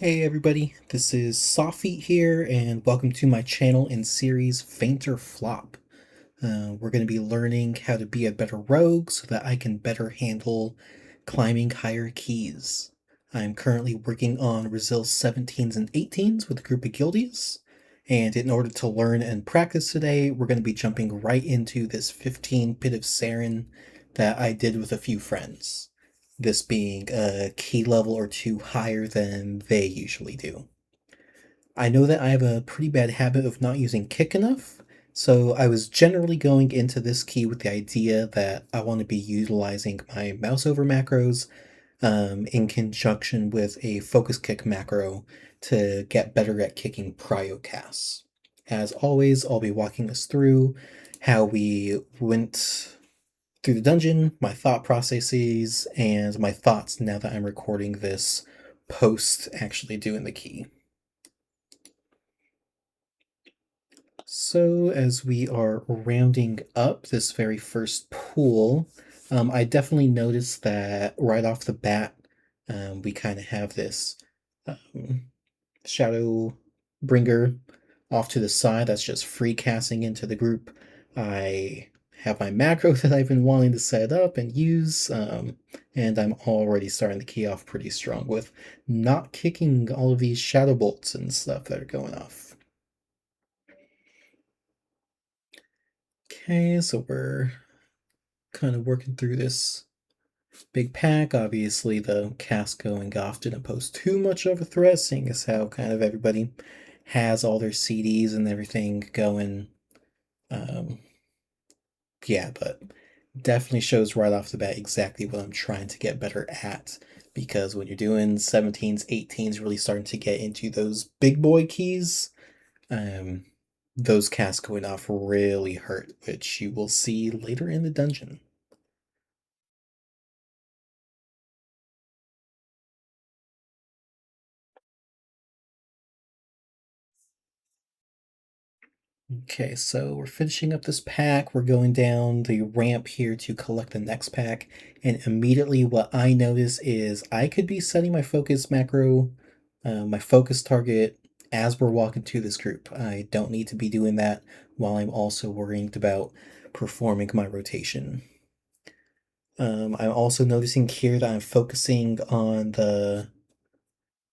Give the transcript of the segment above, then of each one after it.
Hey everybody, this is Sawfeet here, and welcome to my channel and series Feint or Flop. We're going to be learning how to be a better rogue so that I can better handle climbing higher keys. I'm currently working on Resil 17s and 18s with a group of guildies, and in order to learn and practice today, we're going to be jumping right into this 15 Pit of Saron that I did with a few friends, this being a key level or two higher than they usually do. I know that I have a pretty bad habit of not using kick enough, so I was generally going into this key with the idea that I want to be utilizing my mouse over macros in conjunction with a focus kick macro to get better at kicking prio casts. As always, I'll be walking us through how we went through the dungeon, my thought processes, and my thoughts now that I'm recording this post actually doing the key. So, as we are rounding up this very first pool, I definitely noticed that right off the bat, we kind of have this shadow bringer off to the side that's just free casting into the group. I have my macro that I've been wanting to set up and use, and I'm already starting to key off pretty strong with not kicking all of these shadow bolts and stuff that are going off. Okay, so we're kind of working through this big pack. Obviously, the cast going off didn't pose too much of a threat, seeing as how kind of everybody has all their CDs and everything going. Um, yeah, but definitely shows right off the bat exactly what I'm trying to get better at. Because when you're doing 17s, 18s, really starting to get into those big boy keys, um, those casts going off really hurt, which you will see later in the dungeon. Okay, so we're finishing up this pack. We're going down the ramp here to collect the next pack. And immediately what I notice is I could be setting my focus macro, my focus target as we're walking to this group. I don't need to be doing that while I'm also worried about performing my rotation. I'm also noticing here that I'm focusing on the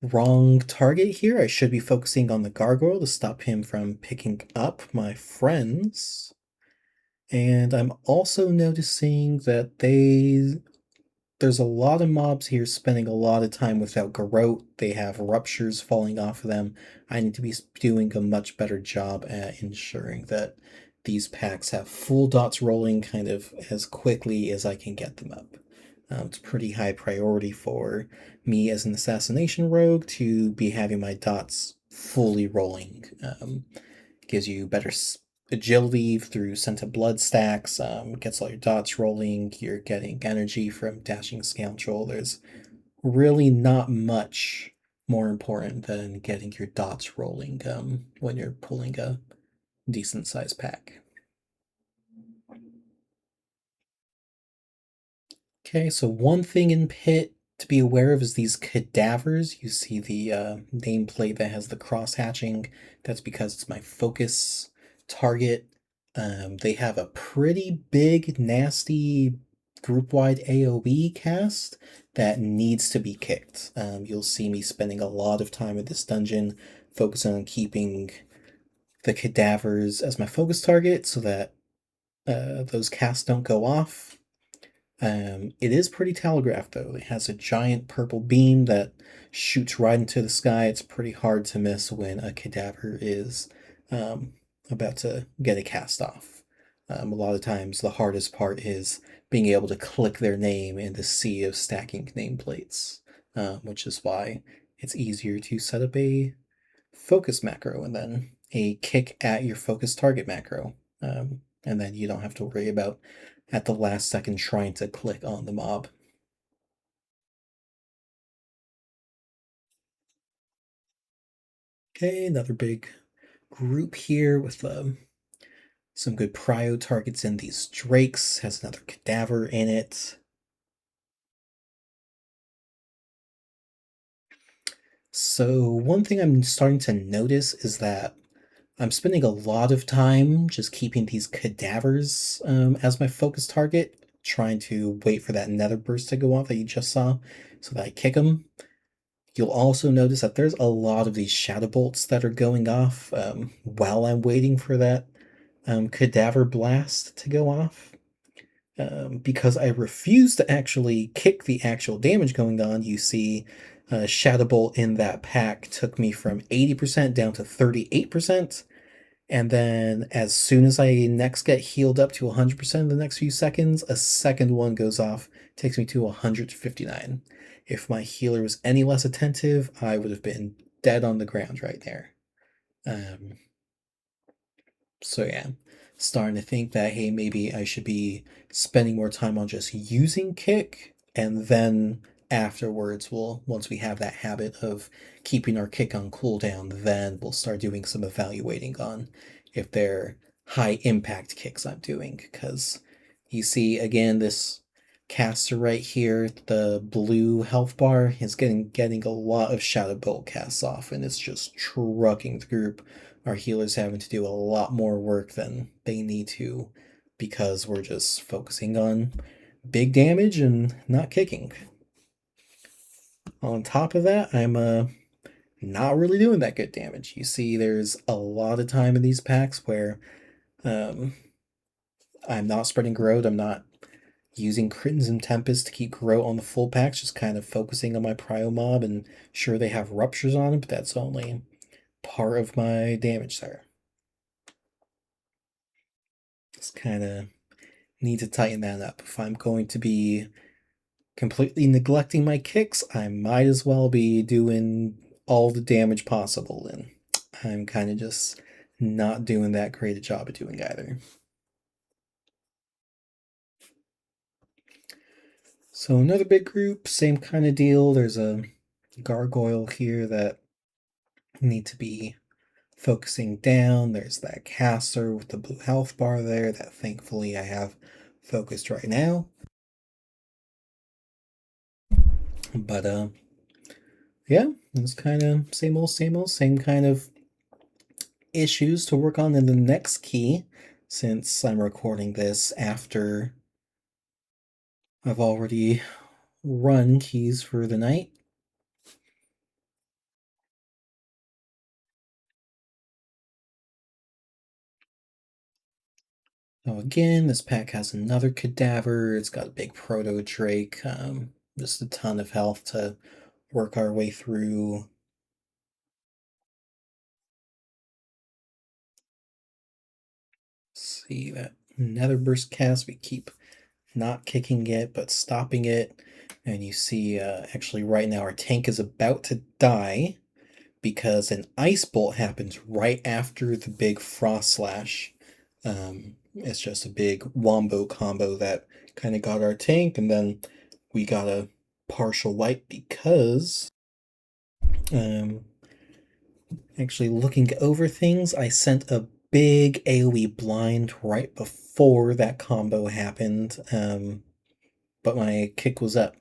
wrong target here. I should be focusing on the gargoyle to stop him from picking up my friends. And I'm also noticing that there's a lot of mobs here spending a lot of time without garrote. They have ruptures falling off of them. I need to be doing a much better job at ensuring that these packs have full dots rolling kind of as quickly as I can get them up. It's pretty high priority for me as an assassination rogue to be having my dots fully rolling. Gives you better agility through scented blood stacks, gets all your dots rolling, you're getting energy from dashing scoundrel. There's really not much more important than getting your dots rolling when you're pulling a decent sized pack. Okay, so one thing in Pit to be aware of is these cadavers. You see the nameplate that has the cross hatching. That's because it's my focus target. They have a pretty big, nasty group-wide AoE cast that needs to be kicked. You'll see me spending a lot of time in this dungeon focusing on keeping the cadavers as my focus target so that those casts don't go off. It is pretty telegraphed though. It has a giant purple beam that shoots right into the sky. It's pretty hard to miss when a cadaver is about to get a cast off. A lot of times the hardest part is being able to click their name in the sea of stacking nameplates, which is why it's easier to set up a focus macro and then a kick at your focus target macro. And then you don't have to worry about at the last second trying to click on the mob. Okay, another big group here with some good prio targets in these drakes. Has another cadaver in it. So, one thing I'm starting to notice is that I'm spending a lot of time just keeping these cadavers as my focus target, trying to wait for that nether burst to go off that you just saw so that I kick them. You'll also notice that there's a lot of these shadow bolts that are going off while I'm waiting for that cadaver blast to go off. Because I refuse to actually kick the actual damage going on, you see Shadow Bolt in that pack took me from 80% down to 38%. And then as soon as I next get healed up to 100% in the next few seconds, a second one goes off, takes me to 159. If my healer was any less attentive, I would have been dead on the ground right there. Um, so yeah, starting to think that, hey, maybe I should be spending more time on just using kick, and then afterwards once we have that habit of keeping our kick on cooldown, then we'll start doing some evaluating on if they're high impact kicks I'm doing. Because you see again this caster right here, the blue health bar is getting a lot of shadow bolt casts off, and it's just trucking the group. Our healers having to do a lot more work than they need to because we're just focusing on big damage and not kicking. On top of that, I'm not really doing that good damage. You see, there's a lot of time in these packs where um, I'm not spreading growth. I'm not using Crimson Tempest to keep growth on the full packs, just kind of focusing on my Prio Mob, and sure they have ruptures on them, but that's only part of my damage there. Just kind of need to tighten that up. If I'm going to be completely neglecting my kicks, I might as well be doing all the damage possible, and I'm kind of just not doing that great a job of doing either. So another big group, same kind of deal. There's a gargoyle here that need to be focusing down. There's that caster with the blue health bar there that thankfully I have focused right now. But yeah, it's kind of same old, same kind of issues to work on in the next key, since I'm recording this after I've already run keys for the night. So again, this pack has another cadaver. It's got a big proto drake. Just a ton of health to work our way through. See that nether burst cast. We keep not kicking it, but stopping it. And you see, actually, right now our tank is about to die because an ice bolt happens right after the big frost slash. It's just a big wombo combo that kind of got our tank, and then we got a partial wipe because actually looking over things, I sent a big AoE blind right before that combo happened, but my kick was up.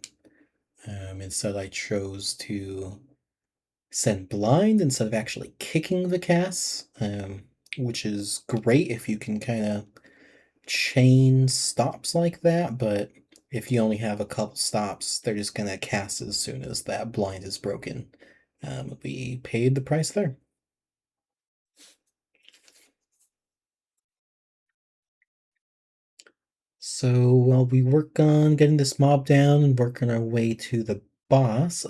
Instead, I chose to send blind instead of actually kicking the casts, which is great if you can kind of chain stops like that, but if you only have a couple stops, they're just gonna cast as soon as that blind is broken. We paid the price there. So while we work on getting this mob down and working our way to the boss,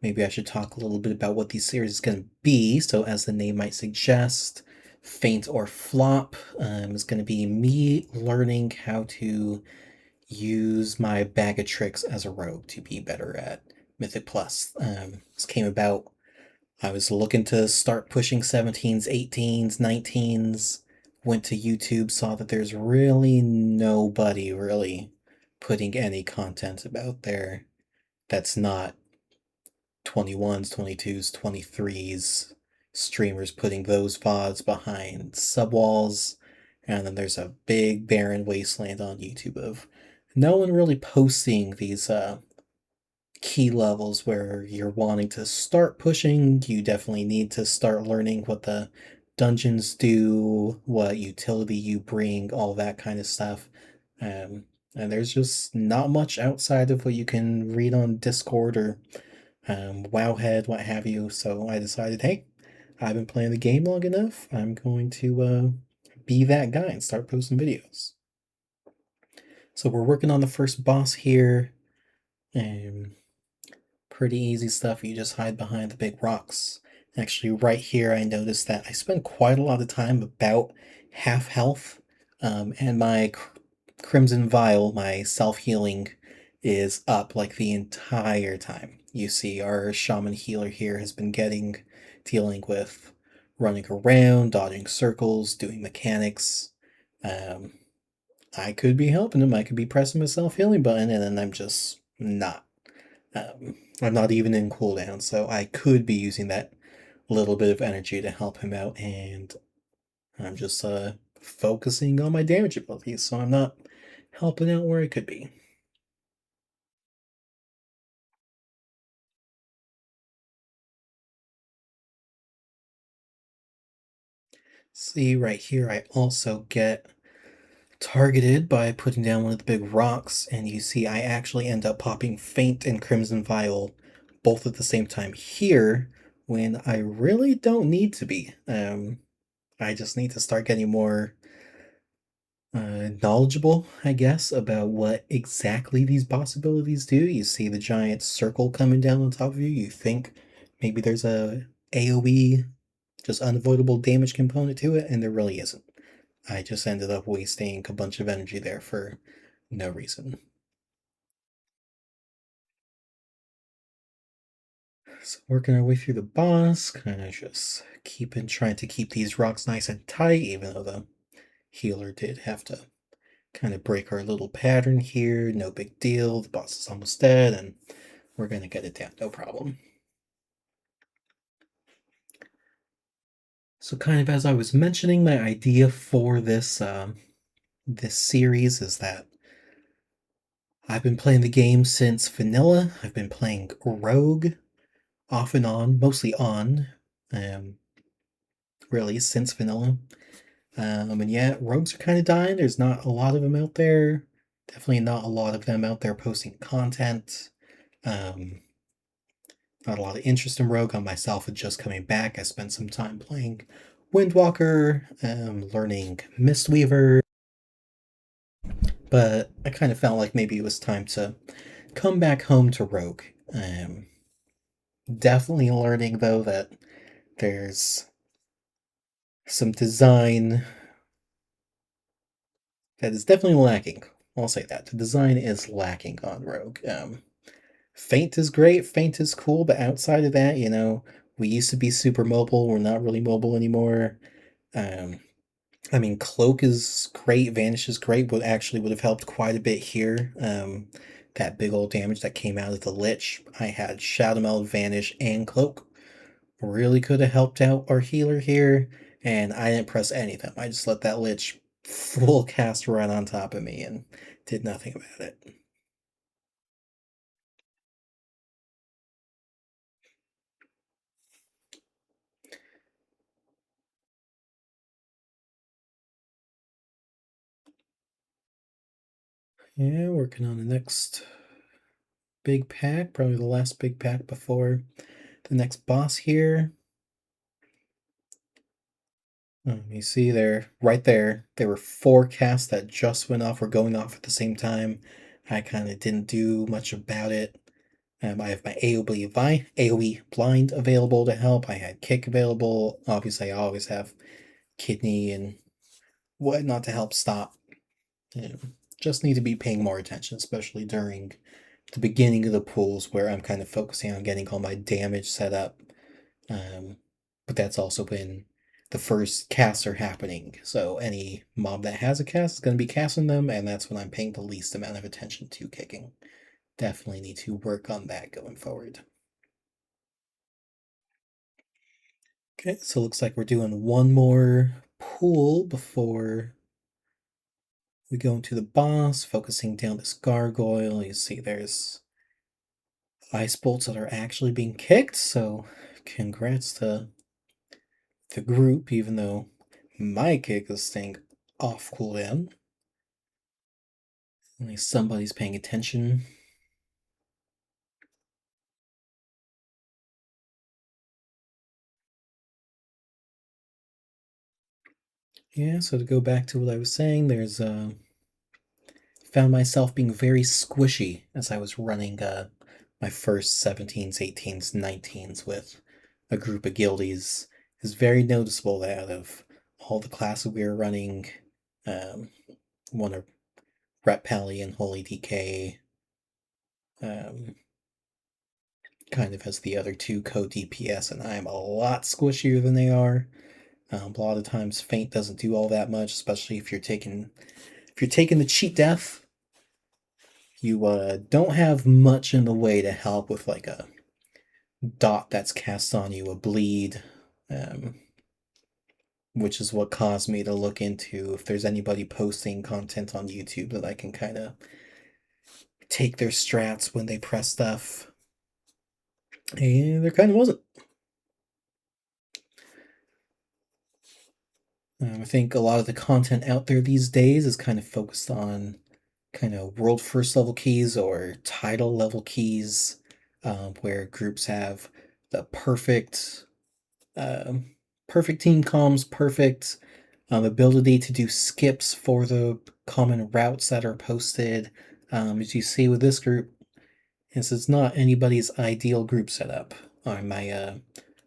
maybe I should talk a little bit about what these series is going to be. So as the name might suggest, Feint or Flop is going to be me learning how to use my bag of tricks as a rogue to be better at Mythic Plus. This came about, I was looking to start pushing 17s, 18s, 19s, went to YouTube, saw that there's really nobody really putting any content about there that's not 21s, 22s, 23s, streamers putting those VODs behind subwalls, and then there's a big barren wasteland on YouTube of no one really posting these key levels where you're wanting to start pushing. You definitely need to start learning what the dungeons do, what utility you bring, all that kind of stuff. Um, and there's just not much outside of what you can read on Discord or Wowhead, what have you. So I decided, hey, I've been playing the game long enough. I'm going to be that guy and start posting videos. So we're working on the first boss here. Um, Pretty easy stuff. You just hide behind the big rocks. Actually, right here, I noticed that I spend quite a lot of time about half health, and my Crimson Vial, my self healing, is up like the entire time. You see, our shaman healer here has been dealing with running around, dodging circles, doing mechanics. Um, I could be helping him. I could be pressing my self healing button, and then I'm just not. I'm not even in cooldown, so I could be using that little bit of energy to help him out, and I'm just focusing on my damage abilities, so I'm not helping out where I could be. See, right here, I also get targeted by putting down one of the big rocks, and you see I actually end up popping Feint and Crimson Vial both at the same time here when I really don't need to be. I just need to start getting more knowledgeable, I guess, about what exactly these possibilities do. You see the giant circle coming down on top of you. You think maybe there's a AoE, just unavoidable damage component to it, and there really isn't. I just ended up wasting a bunch of energy there for no reason. So working our way through the boss, kind of just trying to keep these rocks nice and tight, even though the healer did have to kind of break our little pattern here. No big deal. The boss is almost dead, and we're gonna get it down, no problem. So, kind of as I was mentioning, my idea for this series is that I've been playing the game since vanilla. I've been playing Rogue off and on, mostly on, um, really since vanilla. And yeah, rogues are kind of dying. There's not a lot of them out there. Definitely not a lot of them out there posting content. Um, Not a lot of interest in Rogue on myself with just coming back. I spent some time playing Windwalker, learning Mistweaver, but I kind of felt like maybe it was time to come back home to Rogue. Definitely learning though that there's some design that is definitely lacking. I'll say that. The design is lacking on Rogue. Feint is great, Feint is cool, but outside of that, we used to be super mobile. We're not really mobile anymore. Um, I mean, Cloak is great, Vanish is great, but actually would have helped quite a bit here. That big old damage that came out of the Lich. I had Shadow Meld, Vanish, and Cloak. Really could have helped out our healer here, and I didn't press any of them. I just let that Lich full cast right on top of me and did nothing about it. Yeah, working on the next big pack, probably the last big pack before the next boss here. You see there, right there were four casts that just went off or going off at the same time. I kind of didn't do much about it. I have my AoE blind available to help. I had kick available. Obviously, I always have kidney and whatnot to help stop. Just need to be paying more attention, especially during the beginning of the pools where I'm kind of focusing on getting all my damage set up. Um, but that's also when the first casts are happening. So any mob that has a cast is going to be casting them, and that's when I'm paying the least amount of attention to kicking. Definitely need to work on that going forward. Okay, so looks like we're doing one more pool before we go into the boss, focusing down this gargoyle. You see there's ice bolts that are actually being kicked, so congrats to the group, even though my kick is staying off cooldown. At least somebody's paying attention. Yeah, so to go back to what I was saying, there's found myself being very squishy as I was running my first 17s, 18s, 19s with a group of guildies. It's very noticeable that out of all the classes we were running, um, one of Ret Pally and Holy DK, um, kind of as the other two co-DPS, and I'm a lot squishier than they are. A lot of times Feint doesn't do all that much, especially if you're taking the cheat death. You don't have much in the way to help with like a dot that's cast on you, a bleed, um, which is what caused me to look into if there's anybody posting content on YouTube that I can kind of take their strats when they press stuff. And there kind of wasn't. I think a lot of the content out there these days is kind of focused on kind of world first level keys or title level keys, where groups have the um, perfect team comms, perfect ability to do skips for the common routes that are posted. As you see with this group, this is not anybody's ideal group setup. My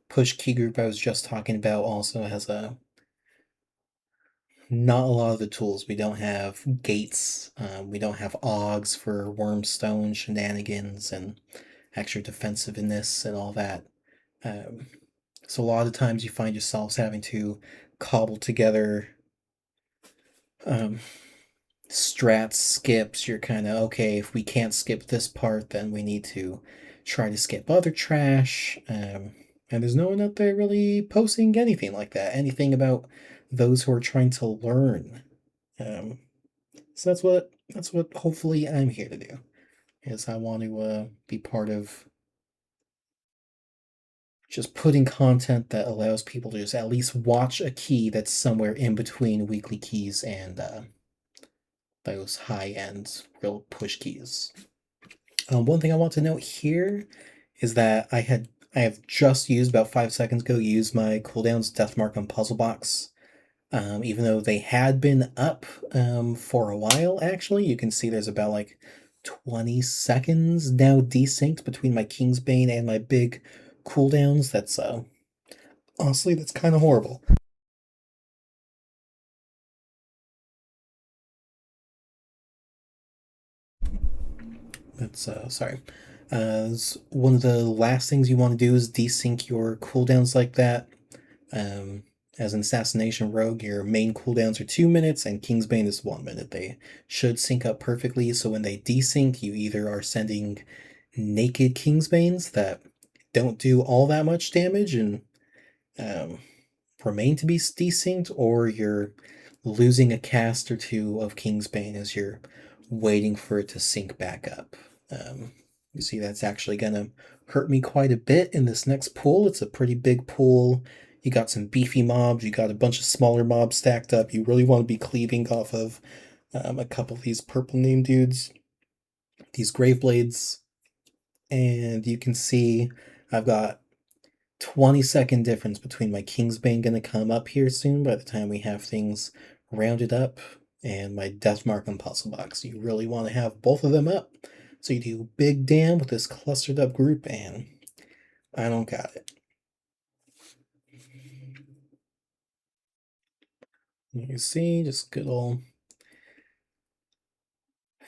push key group I was just talking about also has a not a lot of the tools. We don't have gates. We don't have augs for wormstone shenanigans and extra defensiveness and all that. Um, so a lot of times you find yourselves having to cobble together um, strats, skips. You're kind of okay. If we can't skip this part, then we need to try to skip other trash. And there's no one out there really posting anything like that. Anything about those who are trying to learn. Um, so that's what hopefully I'm here to do. Is I want to be part of just putting content that allows people to just at least watch a key that's somewhere in between weekly keys and those high end real push keys. One thing I want to note here is that I have just used about 5 seconds ago used my cooldowns death mark on puzzle box. Even though they had been up for a while, actually, you can see there's about like 20 seconds now desynced between my Kingsbane and my big cooldowns. That's honestly, that's kind of horrible. That's sorry. One of the last things you want to do is desync your cooldowns like that. Um, as an assassination rogue, your main cooldowns are 2 minutes and Kingsbane is 1 minute. They should sync up perfectly, so when they desync, you either are sending naked Kingsbanes that don't do all that much damage and um, remain to be desynced, or you're losing a cast or two of Kingsbane as you're waiting for it to sync back up. You see, that's actually gonna hurt me quite a bit in this next pool. It's a pretty big pool. You got some beefy mobs, you got a bunch of smaller mobs stacked up. You really want to be cleaving off of a couple of these purple name dudes, these Graveblades, and you can see I've got 20-second difference between my Kingsbane gonna come up here soon by the time we have things rounded up and my Deathmark on Puzzle Box. You really want to have both of them up. So you do big damn with this clustered up group and I don't got it. You see, just good old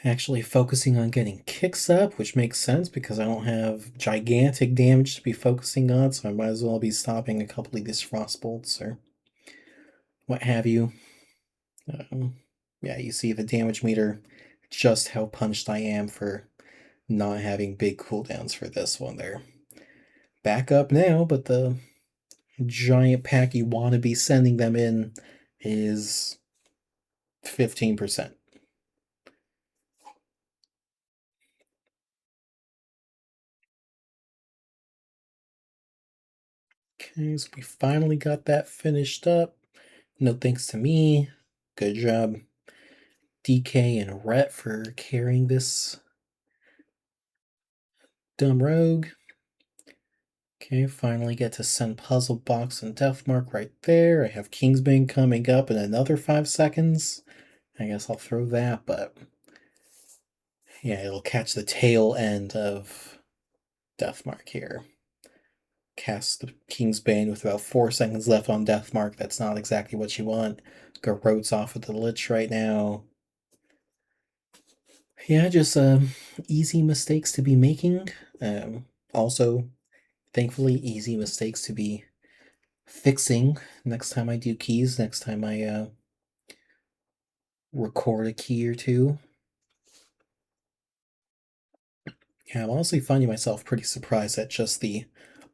actually focusing on getting kicks up, which makes sense because I don't have gigantic damage to be focusing on, so I might as well be stopping a couple of these frostbolts or what have you. Yeah, you see the damage meter, just how punched I am for not having big cooldowns for this one there. Back up now, but the giant pack you want to be sending them in is 15%. Okay, so we finally got that finished up. No thanks to me. Good job, DK and Rhett, for carrying this dumb rogue. Okay, finally get to send Puzzle Box and Deathmark right there. I have Kingsbane coming up in another 5 seconds. I guess I'll throw that, but yeah, it'll catch the tail end of Deathmark here. Cast the Kingsbane with about 4 seconds left on Deathmark. That's not exactly what you want. Garrote's off with the Lich right now. Yeah, just easy mistakes to be making. Also, thankfully, easy mistakes to be fixing next time I do keys, next time I record a key or two. Yeah, I'm honestly finding myself pretty surprised at just the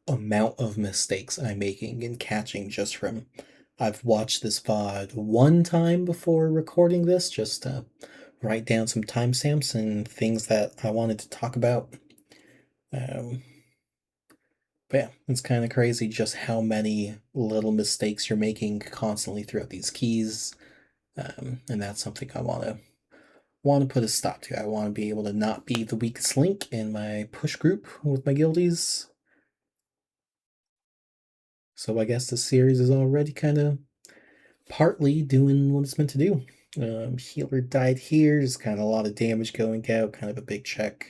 amount of mistakes I'm making and catching just from. I've watched this VOD one time before recording this, just to write down some timestamps and things that I wanted to talk about. But yeah, it's kind of crazy just how many little mistakes you're making constantly throughout these keys, and that's something I want to put a stop to. I want to be able to not be the weakest link in my push group with my guildies. So I guess the series is already kind of partly doing what it's meant to do. Healer died here, just kind of a lot of damage going out, kind of a big check.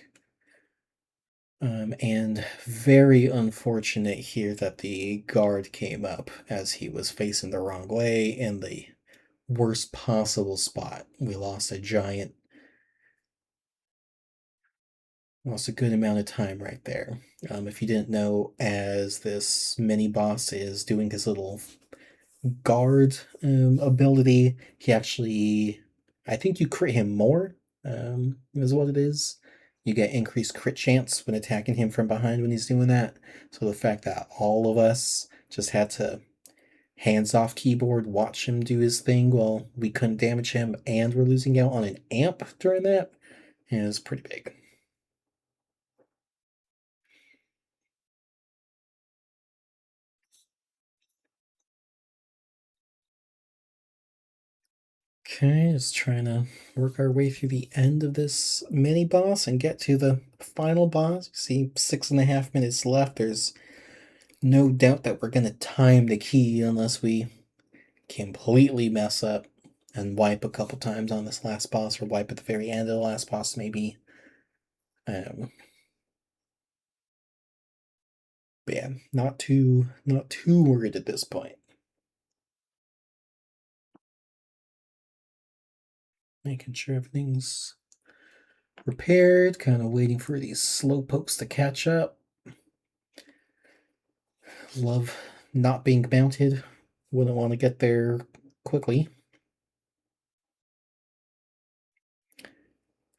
And very unfortunate here that the guard came up as he was facing the wrong way in the worst possible spot. We lost a giant, lost a good amount of time right there. If you didn't know, as this mini boss is doing his little guard ability, he actually, I think you crit him more, is what it is. You get increased crit chance when attacking him from behind when he's doing that. So the fact that all of us just had to hands off keyboard watch him do his thing while we couldn't damage him and we're losing out on an amp during that is pretty big. Okay, just trying to work our way through the end of this mini boss and get to the final boss. You see 6.5 minutes left. There's no doubt that we're gonna time the key unless we completely mess up and wipe a couple times on this last boss, or wipe at the very end of the last boss maybe. Um, but yeah, not too worried at this point. Making sure everything's repaired, kind of waiting for these slow pokes to catch up. Love not being mounted. Wouldn't want to get there quickly.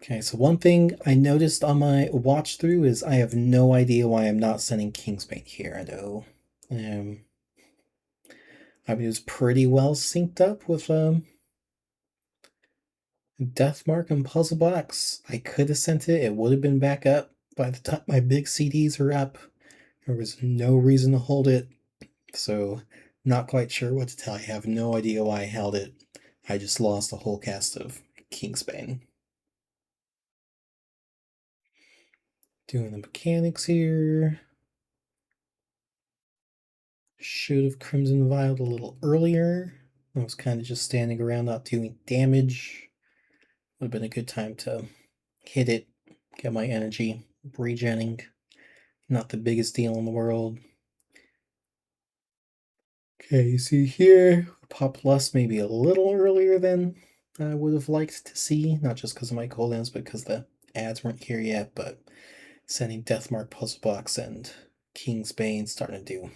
Okay, so one thing I noticed on my watch through is I have no idea why I'm not sending Kingsbane here. I know. I mean, it was pretty well synced up with Deathmark and Puzzle Box. I could have sent it. It would have been back up by the time my big CDs are up. There was no reason to hold it. So, not quite sure what to tell you. I have no idea why I held it. I just lost a whole cast of Kingsbane. Doing the mechanics here. Should have Crimson Vialed a little earlier. I was kind of just standing around not doing damage. Would have been a good time to hit it, get my energy regenning. Not the biggest deal in the world. Okay, you see here, Pop Lust maybe a little earlier than I would have liked to see, not just because of my cooldowns, but because the ads weren't here yet, but sending Deathmark Puzzle Box and Kingsbane starting to do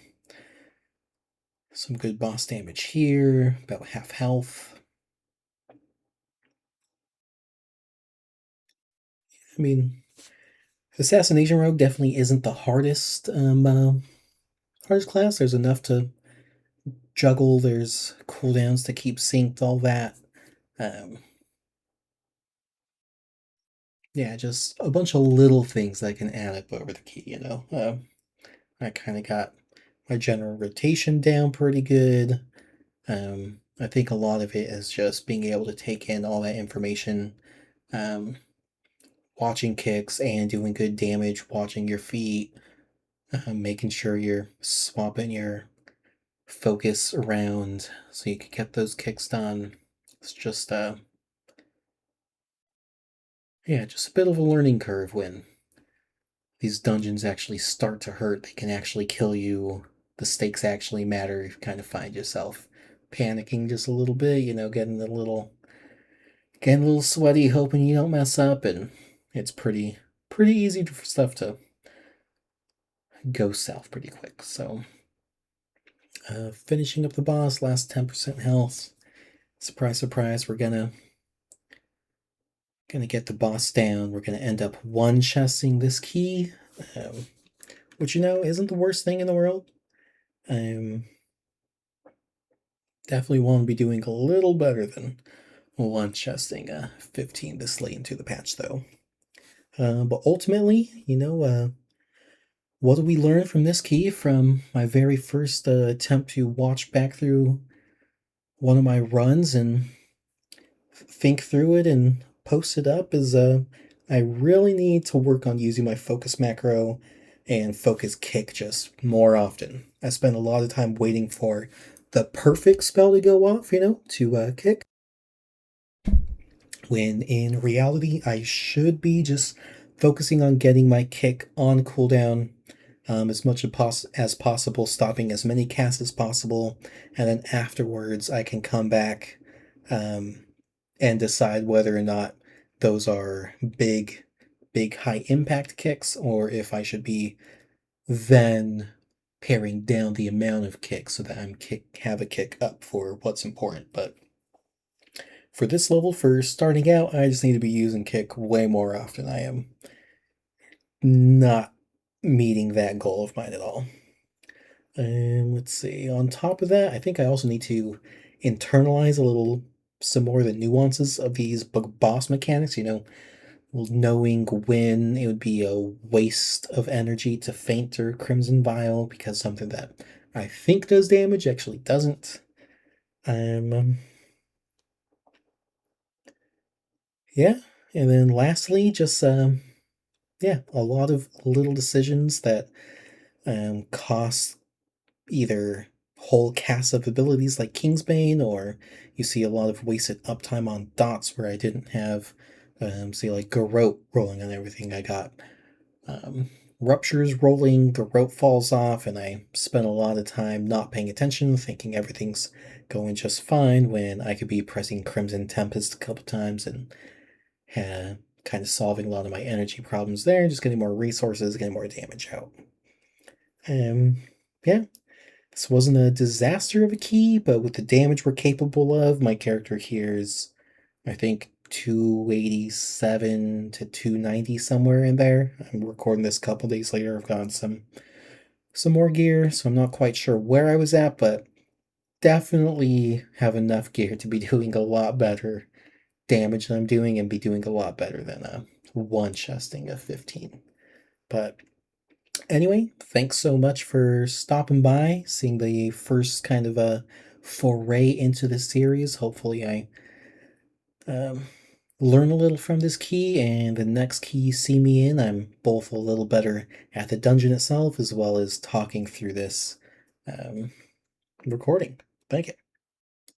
some good boss damage here, about half health. I mean, Assassination Rogue definitely isn't the hardest hardest class. There's enough to juggle, there's cooldowns to keep synced, all that. Um, yeah, just a bunch of little things that can add up over the key, you know. I kind of got my general rotation down pretty good. I think a lot of it is just being able to take in all that information, um, watching kicks and doing good damage, watching your feet, making sure you're swapping your focus around so you can get those kicks done. It's just yeah, just a bit of a learning curve when these dungeons actually start to hurt. They can actually kill you. The stakes actually matter. You kind of find yourself panicking just a little bit, getting a little sweaty, hoping you don't mess up, and it's pretty easy for stuff to go south pretty quick. So, finishing up the boss, last 10% health. Surprise, surprise, we're gonna get the boss down. We're gonna end up one-chesting this key, which isn't the worst thing in the world. Definitely want to be doing a little better than one-chesting 15 this late into the patch, though. But ultimately, what do we learn from this key from my very first attempt to watch back through one of my runs and think through it and post it up is I really need to work on using my focus macro and focus kick just more often. I spend a lot of time waiting for the perfect spell to go off, to kick. When in reality, I should be just focusing on getting my kick on cooldown as much as possible, stopping as many casts as possible, and then afterwards I can come back and decide whether or not those are big high impact kicks or if I should be then paring down the amount of kicks so that have a kick up for what's important. But for this level, for starting out, I just need to be using kick way more often. I am not meeting that goal of mine at all. And let's see. On top of that, I think I also need to internalize some more of the nuances of these boss mechanics. Knowing when it would be a waste of energy to feint or Crimson Vial because something that I think does damage actually doesn't. Yeah, and then lastly, just yeah, a lot of little decisions that cost either whole casts of abilities like Kingsbane, or you see a lot of wasted uptime on dots where I didn't have, say, like Garrote rolling on everything. I got Ruptures rolling, the rope falls off, and I spent a lot of time not paying attention, thinking everything's going just fine when I could be pressing Crimson Tempest a couple times and kind of solving a lot of my energy problems there, just getting more resources, getting more damage out. Yeah, this wasn't a disaster of a key, but with the damage we're capable of, my character here is, I think, 287 to 290, somewhere in there. I'm recording this a couple days later. I've gotten some more gear, so I'm not quite sure where I was at, but definitely have enough gear to be doing a lot better damage than I'm doing and be doing a lot better than one chesting of 15. But anyway, thanks so much for stopping by, seeing the first kind of a foray into the series. Hopefully I learn a little from this key, and the next key you see me in, I'm both a little better at the dungeon itself as well as talking through this recording. Thank you.